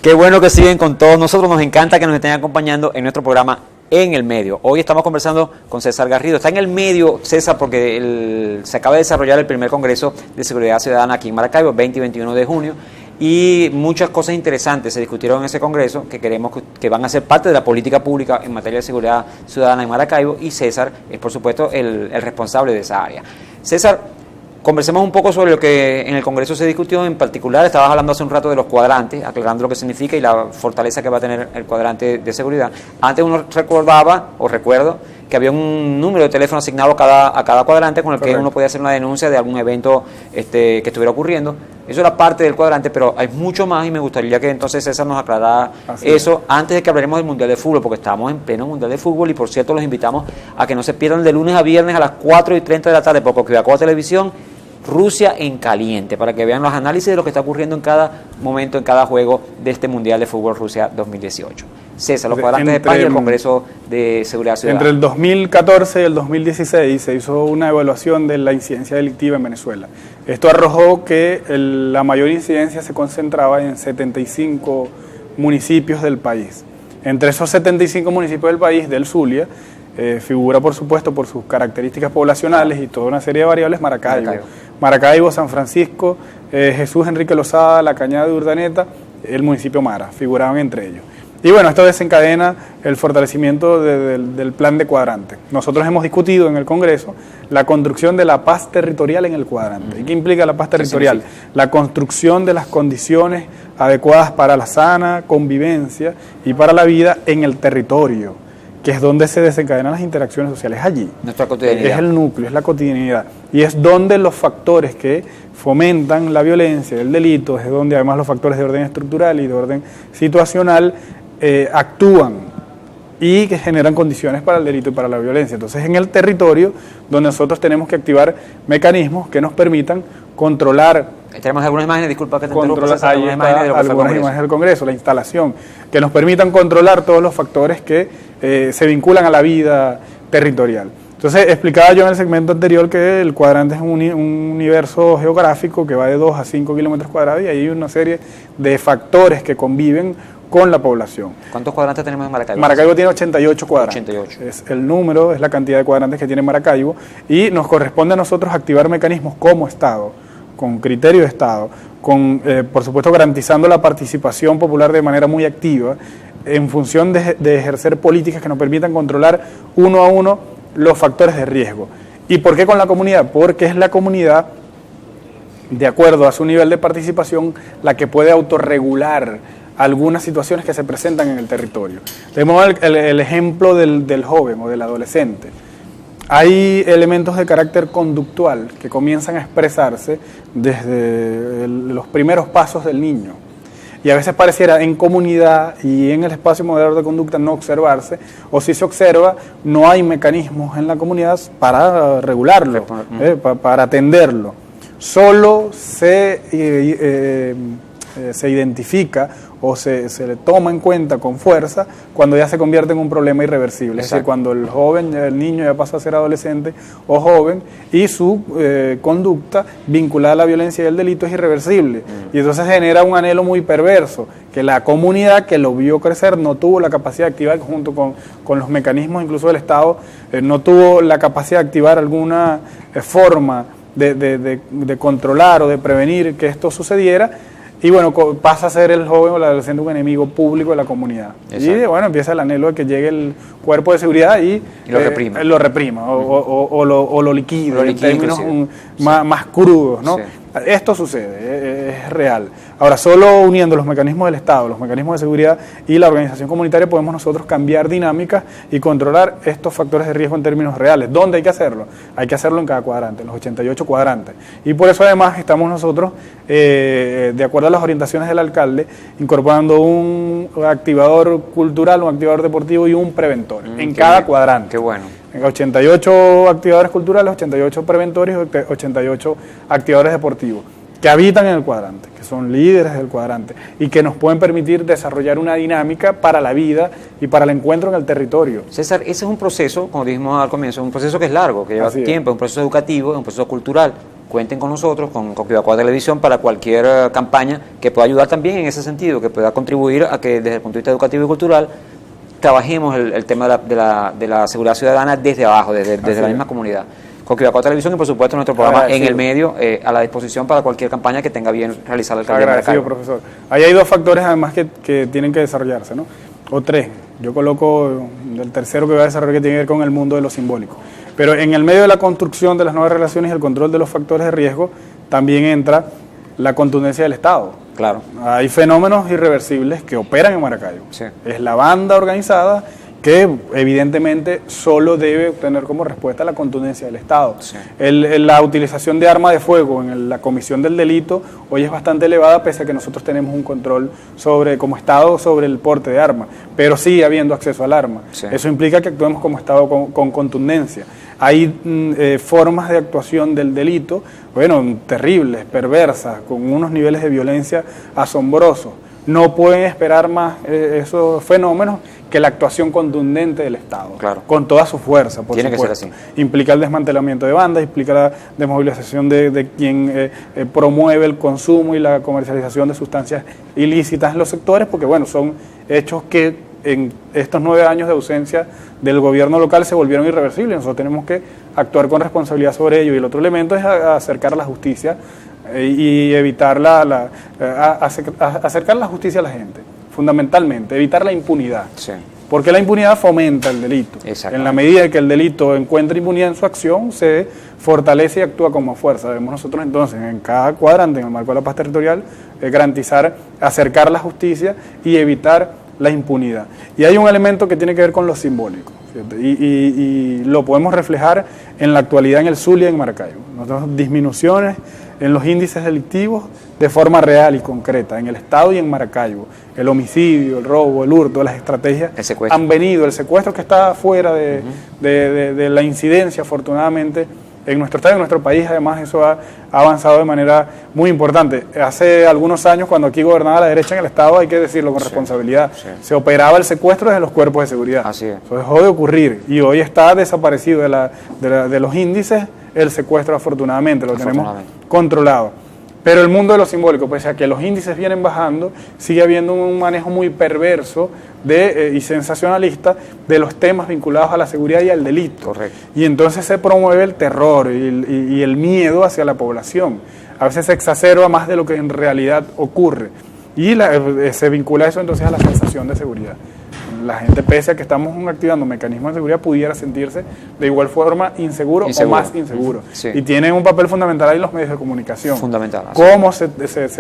Qué bueno que siguen con todos nosotros. Nos encanta que nos estén acompañando en nuestro programa En el Medio. Hoy estamos conversando con César Garrido. Está en el medio, César, porque se acaba de desarrollar el primer Congreso de Seguridad Ciudadana aquí en Maracaibo, 20 y 21 de junio. Y muchas cosas interesantes se discutieron en ese Congreso que queremos que van a ser parte de la política pública en materia de seguridad ciudadana en Maracaibo, y César es, por supuesto, el responsable de esa área. César, conversemos un poco sobre lo que en el Congreso se discutió. En particular, estabas hablando hace un rato de los cuadrantes, aclarando lo que significa y la fortaleza que va a tener el cuadrante de seguridad. Antes uno recuerdo que había un número de teléfono asignado a cada cuadrante con el que uno podía hacer una denuncia de algún evento que estuviera ocurriendo. Eso era parte del cuadrante, pero hay mucho más, y me gustaría que entonces César nos aclarara eso antes de que hablaremos del Mundial de Fútbol, porque estamos en pleno Mundial de Fútbol. Y por cierto, los invitamos a que no se pierdan de lunes a viernes a las 4:30 de la tarde por Coquivacoa Televisión, Rusia en Caliente, para que vean los análisis de lo que está ocurriendo en cada momento, en cada juego de este Mundial de Fútbol Rusia 2018. César, los cuadrantes de paz y el Congreso de Seguridad Ciudadana. Entre el 2014 y el 2016 se hizo una evaluación de la incidencia delictiva en Venezuela. Esto arrojó que la mayor incidencia se concentraba en 75 municipios del país. Entre esos 75 municipios del país, del Zulia, figura, por supuesto, por sus características poblacionales y toda una serie de variables, Maracaibo, San Francisco, Jesús Enrique Lozada, La Cañada de Urdaneta, el municipio Mara, figuraban entre ellos. Y bueno, esto desencadena el fortalecimiento del plan de cuadrante. Nosotros hemos discutido en el Congreso la construcción de la paz territorial en el cuadrante. ¿Y qué implica la paz territorial? La construcción de las condiciones adecuadas para la sana convivencia y para la vida en el territorio, que es donde se desencadenan las interacciones sociales allí. Nuestra cotidianidad. Es el núcleo, es la cotidianidad. Y es donde los factores que fomentan la violencia, el delito, es donde además los factores de orden estructural y de orden situacional actúan y que generan condiciones para el delito y para la violencia. Entonces, en el territorio donde nosotros tenemos que activar mecanismos que nos permitan controlar. Tenemos algunas imágenes, disculpa que te interrumpa, algunas imágenes del Congreso, la instalación, que nos permitan controlar todos los factores que se vinculan a la vida territorial. Entonces, explicaba yo en el segmento anterior que el cuadrante es un universo geográfico que va de 2 a 5 kilómetros cuadrados, y hay una serie de factores que conviven con la población. ¿Cuántos cuadrantes tenemos en Maracaibo? Maracaibo tiene 88 cuadrantes. 88. Es el número, es la cantidad de cuadrantes que tiene Maracaibo, y nos corresponde a nosotros activar mecanismos como Estado, con criterio de Estado, por supuesto garantizando la participación popular de manera muy activa, en función de ejercer políticas que nos permitan controlar uno a uno los factores de riesgo. ¿Y por qué con la comunidad? Porque es la comunidad, de acuerdo a su nivel de participación, la que puede autorregular algunas situaciones que se presentan en el territorio. Tenemos el ejemplo del joven o del adolescente. Hay elementos de carácter conductual que comienzan a expresarse desde los primeros pasos del niño. Y a veces pareciera en comunidad y en el espacio moderador de conducta no observarse, o si se observa, no hay mecanismos en la comunidad para regularlo, para atenderlo. Solo se identifica o se le toma en cuenta con fuerza cuando ya se convierte en un problema irreversible. Exacto. Es decir, cuando el niño ya pasa a ser adolescente o joven y su conducta vinculada a la violencia y el delito es irreversible. Y entonces genera un anhelo muy perverso, que la comunidad que lo vio crecer no tuvo la capacidad de activar, junto con los mecanismos incluso del Estado, no tuvo la capacidad de activar alguna forma de controlar o de prevenir que esto sucediera. Y bueno, pasa a ser el joven o el adolescente un enemigo público de la comunidad. Exacto. Y bueno, empieza el anhelo de que llegue el cuerpo de seguridad y lo reprima o lo liquide, en términos más crudos, ¿no? Sí. Esto sucede, es real. Ahora, solo uniendo los mecanismos del Estado, los mecanismos de seguridad y la organización comunitaria, podemos nosotros cambiar dinámicas y controlar estos factores de riesgo en términos reales. ¿Dónde hay que hacerlo? Hay que hacerlo en cada cuadrante, en los 88 cuadrantes. Y por eso además estamos nosotros, de acuerdo a las orientaciones del alcalde, incorporando un activador cultural, un activador deportivo y un preventor en cada cuadrante. Qué bueno. 88 activadores culturales, 88 preventores y 88 activadores deportivos que habitan en el cuadrante, que son líderes del cuadrante y que nos pueden permitir desarrollar una dinámica para la vida y para el encuentro en el territorio. César, ese es un proceso, como dijimos al comienzo, un proceso que es largo, que lleva tiempo, es un proceso educativo, es un proceso cultural. cuenten con nosotros, con Coquibacoa Televisión, para cualquier campaña que pueda ayudar también en ese sentido, que pueda contribuir a que desde el punto de vista educativo y cultural trabajemos el tema de la seguridad ciudadana desde abajo, desde la misma comunidad. Coquibacoa Televisión y por supuesto nuestro programa En el Medio a la disposición para cualquier campaña que tenga bien realizar el alcalde de Maracaibo. Agradecido, profesor. Ahí hay dos factores además que tienen que desarrollarse, ¿no? O tres. Yo coloco el tercero que voy a desarrollar, que tiene que ver con el mundo de lo simbólico. Pero en el medio de la construcción de las nuevas relaciones y el control de los factores de riesgo también entra la contundencia del Estado. Claro. Hay fenómenos irreversibles que operan en Maracaibo. Sí. Es la banda organizada que evidentemente solo debe obtener como respuesta la contundencia del Estado. Sí. La utilización de armas de fuego en la comisión del delito hoy es bastante elevada, pese a que nosotros tenemos un control como Estado sobre el porte de armas, pero sigue habiendo acceso al arma. Sí. Eso implica que actuemos como Estado con contundencia. Hay formas de actuación del delito, bueno, terribles, perversas, con unos niveles de violencia asombrosos. No pueden esperar más esos fenómenos que la actuación contundente del Estado, claro, con toda su fuerza, por Tiene supuesto. que ser así. Implica el desmantelamiento de bandas, implica la desmovilización de quien promueve el consumo y la comercialización de sustancias ilícitas en los sectores, porque bueno, son hechos que en estos 9 años de ausencia del gobierno local se volvieron irreversibles. Nosotros tenemos que actuar con responsabilidad sobre ello. Y el otro elemento es acercar a la justicia y evitar acercar la justicia a la gente, fundamentalmente, evitar la impunidad. Sí. Porque la impunidad fomenta el delito. En la medida que el delito encuentra impunidad en su acción, se fortalece y actúa como fuerza. Debemos nosotros entonces, en cada cuadrante, en el marco de la paz territorial, garantizar, acercar la justicia y evitar la impunidad. Y hay un elemento que tiene que ver con lo simbólico, y lo podemos reflejar en la actualidad en el Zulia y en Maracaibo. Nosotros disminuciones en los índices delictivos de forma real y concreta, en el Estado y en Maracaibo. El homicidio, el robo, el hurto, las estrategias han venido, el secuestro que está fuera de la incidencia, afortunadamente, en nuestro Estado y en nuestro país. Además, eso ha avanzado de manera muy importante. Hace algunos años, cuando aquí gobernaba la derecha en el Estado, hay que decirlo con responsabilidad, se operaba el secuestro desde los cuerpos de seguridad. Así es. Eso dejó de ocurrir y hoy está desaparecido de los índices el secuestro, afortunadamente, lo tenemos controlado. Pero el mundo de lo simbólico, pese a que los índices vienen bajando, sigue habiendo un manejo muy perverso y sensacionalista de los temas vinculados a la seguridad y al delito. Correcto. Y entonces se promueve el terror y el miedo hacia la población. A veces se exacerba más de lo que en realidad ocurre. Y se vincula eso entonces a la sensación de seguridad. La gente, pese a que estamos activando mecanismos de seguridad, pudiera sentirse de igual forma inseguro o más inseguro. Sí. Y tienen un papel fundamental ahí los medios de comunicación. Fundamental. Cómo se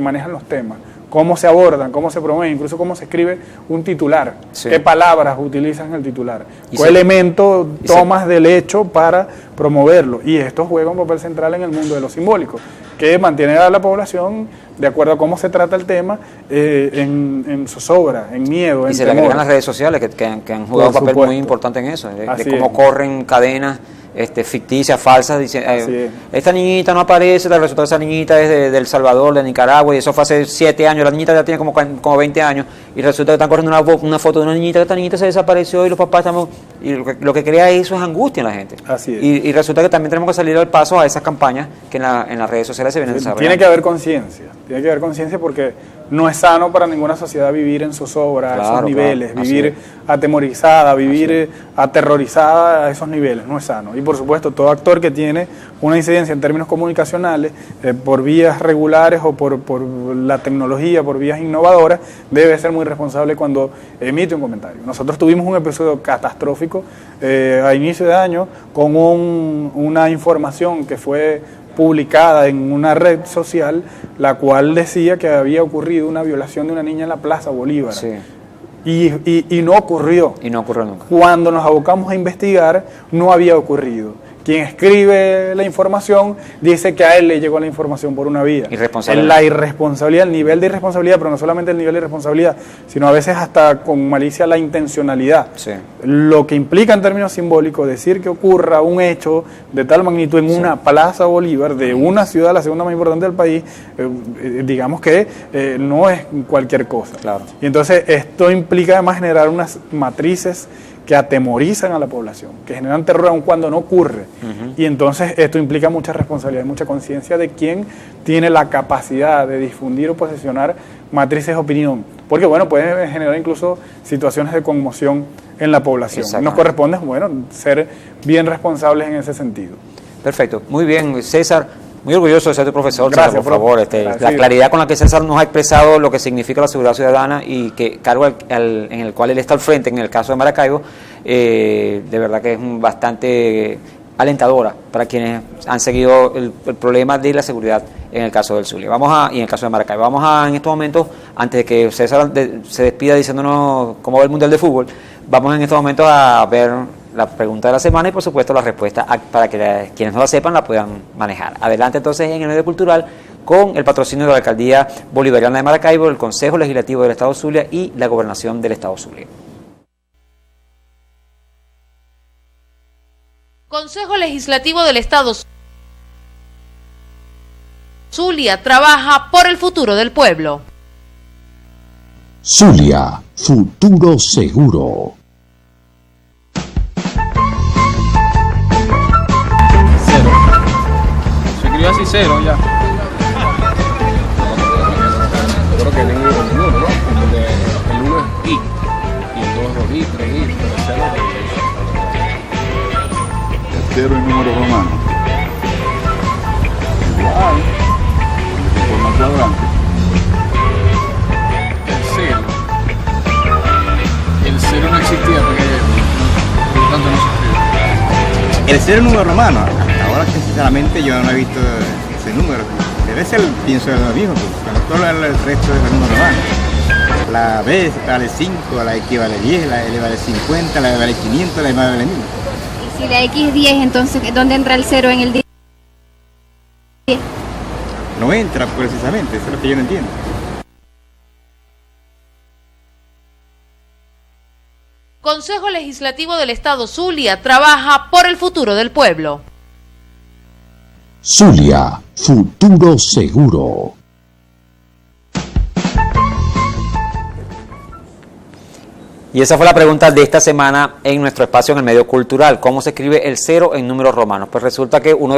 manejan los temas, cómo se abordan, cómo se promueven, incluso cómo se escribe un titular, qué palabras utilizan en el titular, qué elemento tomas del hecho para promoverlo. Y esto juega un papel central en el mundo de lo simbólico, que mantiene a la población de acuerdo a cómo se trata el tema, en zozobra, en miedo, en temor. Y se le agregan las redes sociales que han jugado un papel muy importante en eso, de cómo corren cadenas ficticias, falsas, dicen, esta niñita no aparece, resulta que esa niñita es de El Salvador, de Nicaragua, y eso fue hace 7 años, la niñita ya tiene como 20 años, y resulta que están corriendo una foto de una niñita, que esta niñita se desapareció y los papás estamos, y lo que crea eso es angustia en la gente. Así es. Y resulta que también tenemos que salir al paso a esas campañas que en las redes sociales se vienen desarrollando. Tiene que haber conciencia, porque no es sano para ninguna sociedad vivir en zozobra, a esos niveles, vivir atemorizada, vivir aterrorizada a esos niveles, no es sano. Y por supuesto, todo actor que tiene una incidencia en términos comunicacionales, por vías regulares o por la tecnología, por vías innovadoras, debe ser muy responsable cuando emite un comentario. Nosotros tuvimos un episodio catastrófico a inicio de año con una información que fue publicada en una red social, la cual decía que había ocurrido una violación de una niña en la Plaza Bolívar. Sí. Y no ocurrió. Y no ocurrió nunca. Cuando nos abocamos a investigar, no había ocurrido. Quien escribe la información dice que a él le llegó la información por una vía. La irresponsabilidad, el nivel de irresponsabilidad, pero no solamente el nivel de irresponsabilidad, sino a veces hasta con malicia la intencionalidad. Sí. Lo que implica en términos simbólicos decir que ocurra un hecho de tal magnitud en una Plaza Bolívar de una ciudad, la segunda más importante del país, digamos que no es cualquier cosa. Claro. Y entonces esto implica además generar unas matrices que atemorizan a la población, que generan terror aun cuando no ocurre. Y entonces esto implica mucha responsabilidad, mucha conciencia de quién tiene la capacidad de difundir o posicionar matrices de opinión, porque bueno, puede generar incluso situaciones de conmoción en la población. Nos corresponde, bueno, ser bien responsables en ese sentido. Perfecto, muy bien, César. Muy orgulloso de ser tu profesor. Gracias, César, por favor. La claridad con la que César nos ha expresado lo que significa la seguridad ciudadana y que cargo en el cual él está al frente, en el caso de Maracaibo, de verdad que es bastante alentadora para quienes han seguido el problema de la seguridad en el caso del Zulia. Y en el caso de Maracaibo. Vamos a, en estos momentos, antes de que César se despida diciéndonos cómo va el Mundial de Fútbol, vamos en estos momentos a ver la pregunta de la semana y por supuesto la respuesta para que quienes no la sepan la puedan manejar. Adelante entonces en el medio cultural con el patrocinio de la Alcaldía Bolivariana de Maracaibo, el Consejo Legislativo del Estado Zulia y la Gobernación del Estado Zulia. Consejo Legislativo del Estado Zulia trabaja por el futuro del pueblo. Zulia, futuro seguro. Así cero ya. Yo creo que el 1 es I, y el 2 es I, 3 I, pero el 0 el 0 es número romano. igual, de forma cuadrante. el 0 no existía porque por lo tanto no se escribe. El 0 es número romano. Ahora que sinceramente yo no he visto ese número. Debe ser, pienso, lo mismo, porque todo el resto es el número romano. La B vale 5, la X vale 10, la L vale 50, la E vale 500, la M vale 1000. Y si la X es 10, entonces ¿dónde entra el 0 en el 10? No entra precisamente, eso es lo que yo no entiendo. Consejo Legislativo del Estado Zulia trabaja por el futuro del pueblo. Zulia, futuro seguro. Y esa fue la pregunta de esta semana en nuestro espacio en el medio cultural. ¿Cómo se escribe el 0 en números romanos? Pues resulta que uno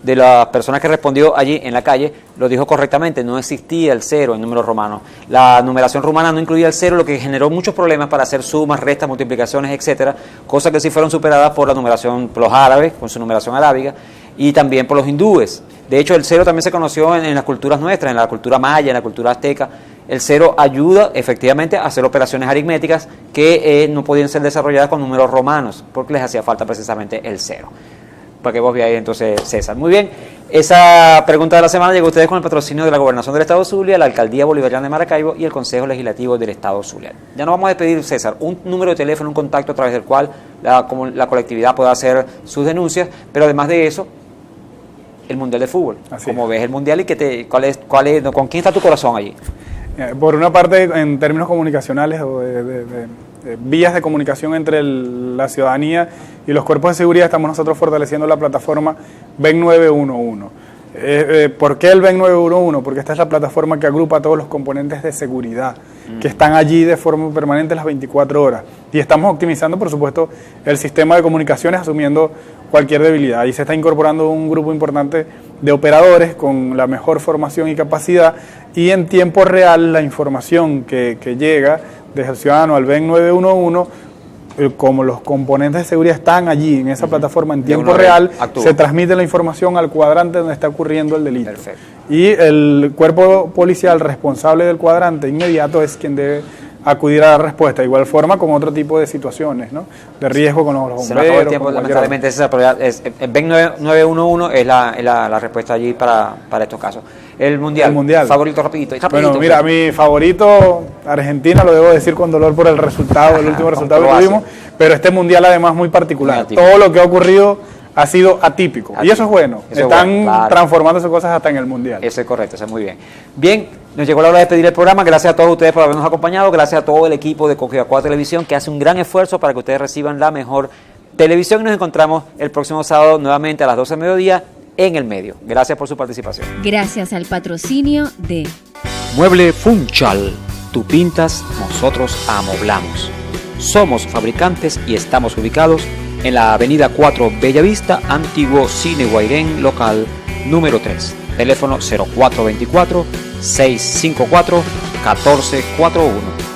de las personas que respondió allí en la calle lo dijo correctamente, no existía el 0 en números romanos. La numeración romana no incluía el 0, lo que generó muchos problemas para hacer sumas, restas, multiplicaciones, etcétera, cosas que sí fueron superadas por la numeración, por los árabes, con su numeración arábiga, y también por los hindúes. De hecho, el 0 también se conoció en las culturas nuestras, en la cultura maya, en la cultura azteca. El 0 ayuda efectivamente a hacer operaciones aritméticas que no podían ser desarrolladas con números romanos, porque les hacía falta precisamente el 0. Para que vos veáis entonces, César. Muy bien, esa pregunta de la semana llegó a ustedes con el patrocinio de la Gobernación del Estado Zulia, la Alcaldía Bolivariana de Maracaibo y el Consejo Legislativo del Estado Zulia. Ya nos vamos a despedir, César, un número de teléfono, un contacto a través del cual la colectividad pueda hacer sus denuncias, pero además de eso, el Mundial de Fútbol. Así como ves el Mundial y ¿con quién está tu corazón allí? Por una parte, en términos comunicacionales o de vías de comunicación entre la ciudadanía y los cuerpos de seguridad, estamos nosotros fortaleciendo la plataforma BEN 911. ¿Por qué el BEN 911? Porque esta es la plataforma que agrupa a todos los componentes de seguridad que están allí de forma permanente las 24 horas. Y estamos optimizando, por supuesto, el sistema de comunicaciones asumiendo cualquier debilidad. Y se está incorporando un grupo importante de operadores con la mejor formación y capacidad, y en tiempo real la información que llega desde el ciudadano al BEN 911, como los componentes de seguridad están allí en esa plataforma en tiempo real, se transmite la información al cuadrante donde está ocurriendo el delito. Perfecto. Y el cuerpo policial responsable del cuadrante inmediato es quien debe acudir a la respuesta, de igual forma con otro tipo de situaciones, ¿no? De riesgo con los bomberos. Se nos acabó el tiempo, lamentablemente, el BEN 911 es la respuesta allí para estos casos. El mundial. Favorito, rapidito. Bueno, mira, mi favorito, Argentina, lo debo decir con dolor por el resultado, el último resultado que tuvimos, pero este mundial además muy particular. Todo lo que ha ocurrido ha sido atípico. Y eso es bueno. Están transformándose cosas hasta en el mundial. Eso es correcto, eso es muy bien. Bien, nos llegó la hora de despedir el programa. Gracias a todos ustedes por habernos acompañado. Gracias a todo el equipo de Coquibacoa Televisión, que hace un gran esfuerzo para que ustedes reciban la mejor televisión. Y nos encontramos el próximo sábado nuevamente a las 12 del mediodía en el medio. Gracias por su participación. Gracias al patrocinio de Mueble Funchal. Tú pintas, nosotros amoblamos. Somos fabricantes y estamos ubicados en la avenida 4 Bellavista, antiguo Cine Guairén, local número 3. Teléfono 0424-654-1441.